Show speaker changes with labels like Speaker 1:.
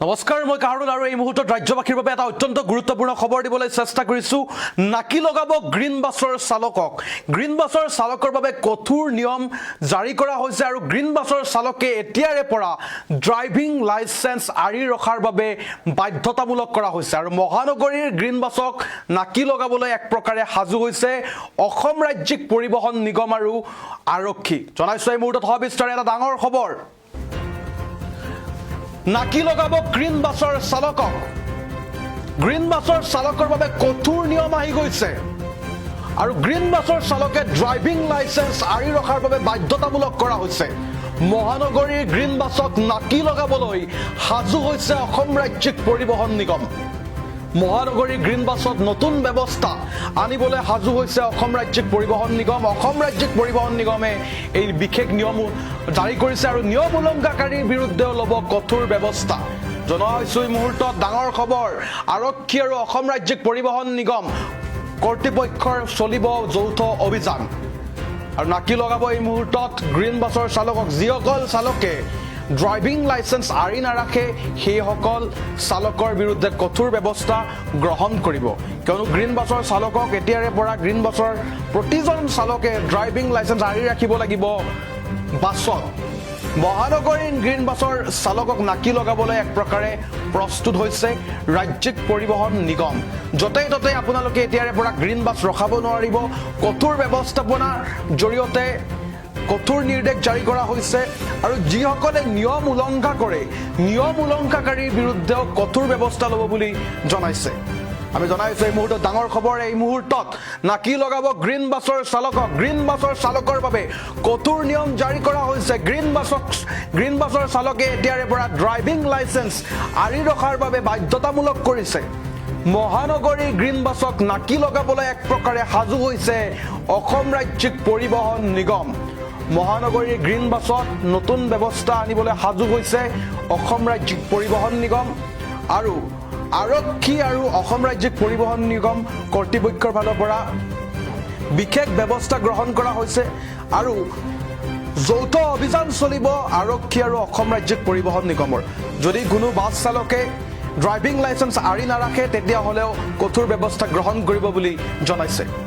Speaker 1: নমস্কাৰ মই কাৰুল আৰু এই মুহূৰ্তত ৰাজ্যবাসীৰ বাবে এটা অত্যন্ত গুৰুত্বপূৰ্ণ খবৰ দিবলৈ চেষ্টা কৰিছো নাকি লগাব গ্ৰীণ বাছৰ চালকক গ্ৰীণ বাছৰ চালকৰ বাবে কঠোৰ নিয়ম জাৰি কৰা হৈছে আৰু গ্ৰীণ বাছৰ চালকে এতিয়াৰে পৰা ড্ৰাইভিং লাইসেন্স আৰি ৰখাৰ বাবে বাধ্যতামূলক কৰা হৈছে আৰু মহানগৰীৰ গ্ৰীণ বাছক নাকি লগাবলৈ এক প্ৰকাৰে সাজু হৈছে অসম ৰাজ্যিক পৰিবহণ নিগম আৰু আৰক্ষী জনাইছো এই মুহূৰ্তত সবিস্তাৰে এটা ডাঙৰ খবৰ নাকি লগাব গ্ৰীণ বাছৰ চালকক গ্ৰীণ বাছৰ চালকৰ বাবে কঠোৰ নিয়ম আহি গৈছে আৰু গ্ৰীণ বাছৰ চালকে ড্ৰাইভিং লাইসেন্স আৰি ৰখাৰ বাবে বাধ্যতামূলক কৰা হৈছে মহানগৰীৰ গ্ৰীণ বাছক নাকি লগাবলৈ সাজু হৈছে অসম ৰাজ্যিক পৰিবহণ নিগম মহানগৰীৰ গ্ৰীণ বাছত নতুন ব্যৱস্থা আনিবলৈ সাজু হৈছে অসম ৰাজ্যিক পৰিবহণ নিগম অসম ৰাজ্যিক পৰিবহণ নিগমে এই বিশেষ নিয়ম জাৰি কৰিছে আৰু নিয়ম উলংঘনকাৰীৰ বিৰুদ্ধে ল'ব কঠোৰ ব্যৱস্থা জনোৱা হৈছে এই মুহূৰ্তত ডাঙৰ খবৰ আৰক্ষী আৰু অসম ৰাজ্যিক পৰিবহণ নিগম কৰ্তৃপক্ষৰ চলিব যৌথ অভিযান আৰু নাকি লগাব এই মুহূৰ্তত গ্ৰীণ বাছৰ চালকক যিসকল চালকে ড্ৰাইভিং লাইসেন্স আৰি নাৰাখে সেইসকল চালকৰ বিৰুদ্ধে কঠোৰ ব্যৱস্থা গ্ৰহণ কৰিব কিয়নো গ্ৰীণ বাছৰ চালকক এতিয়াৰে পৰা গ্ৰীণ বাছৰ প্ৰতিজন চালকে ড্ৰাইভিং লাইসেন্স আৰি ৰাখিব লাগিব বাছত মহানগৰীৰ গ্ৰীণ বাছৰ চালকক নাকি লগাবলৈ এক প্ৰকাৰে প্ৰস্তুত হৈছে ৰাজ্যিক পৰিবহণ নিগম য'তেই ত'তেই আপোনালোকে এতিয়াৰে পৰা গ্ৰীণ বাছ ৰখাব নোৱাৰিব কঠোৰ ব্যৱস্থাপনাৰ জৰিয়তে কঠোৰ নিৰ্দেশ জাৰি কৰা হৈছে আৰু যিসকলে নিয়ম উলংঘন কৰে নিয়ম উলংঘনকাৰীৰ বিৰুদ্ধেও কঠোৰ ব্যৱস্থা ল'ব বুলি জনাইছে আমি জনাইছো এই মুহূৰ্তত ডাঙৰ খবৰ এই মুহূৰ্তত নাকি লগাব গ্ৰীণ বাছৰ চালকক গ্ৰীণ বাছৰ চালকৰ বাবে কঠোৰ নিয়ম জাৰি কৰা হৈছে গ্ৰীণ বাছৰ চালকে এতিয়াৰে পৰা ড্ৰাইভিং লাইসেন্স আৰি ৰখাৰ বাবে বাধ্যতামূলক কৰিছে মহানগৰীৰ গ্ৰীণ বাছক নাকি লগাবলৈ এক প্ৰকাৰে সাজু হৈছে অসম ৰাজ্যিক পৰিবহণ নিগম মহানগৰীৰ গ্ৰীণ বাছত নতুন ব্যৱস্থা আনিবলৈ সাজু হৈছে অসম ৰাজ্যিক পৰিবহণ নিগম আৰু আৰক্ষী আৰু অসম ৰাজ্যিক পৰিবহণ নিগম কৰ্তৃপক্ষৰ ফালৰ পৰা বিশেষ ব্যৱস্থা গ্ৰহণ কৰা হৈছে আৰু যৌথ অভিযান চলিব আৰক্ষী আৰু অসম ৰাজ্যিক পৰিবহণ নিগমৰ যদি কোনো বাছ চালকে ড্ৰাইভিং লাইসেন্স আৰি নাৰাখে তেতিয়াহ'লেও কঠোৰ ব্যৱস্থা গ্ৰহণ কৰিব বুলি জনাইছে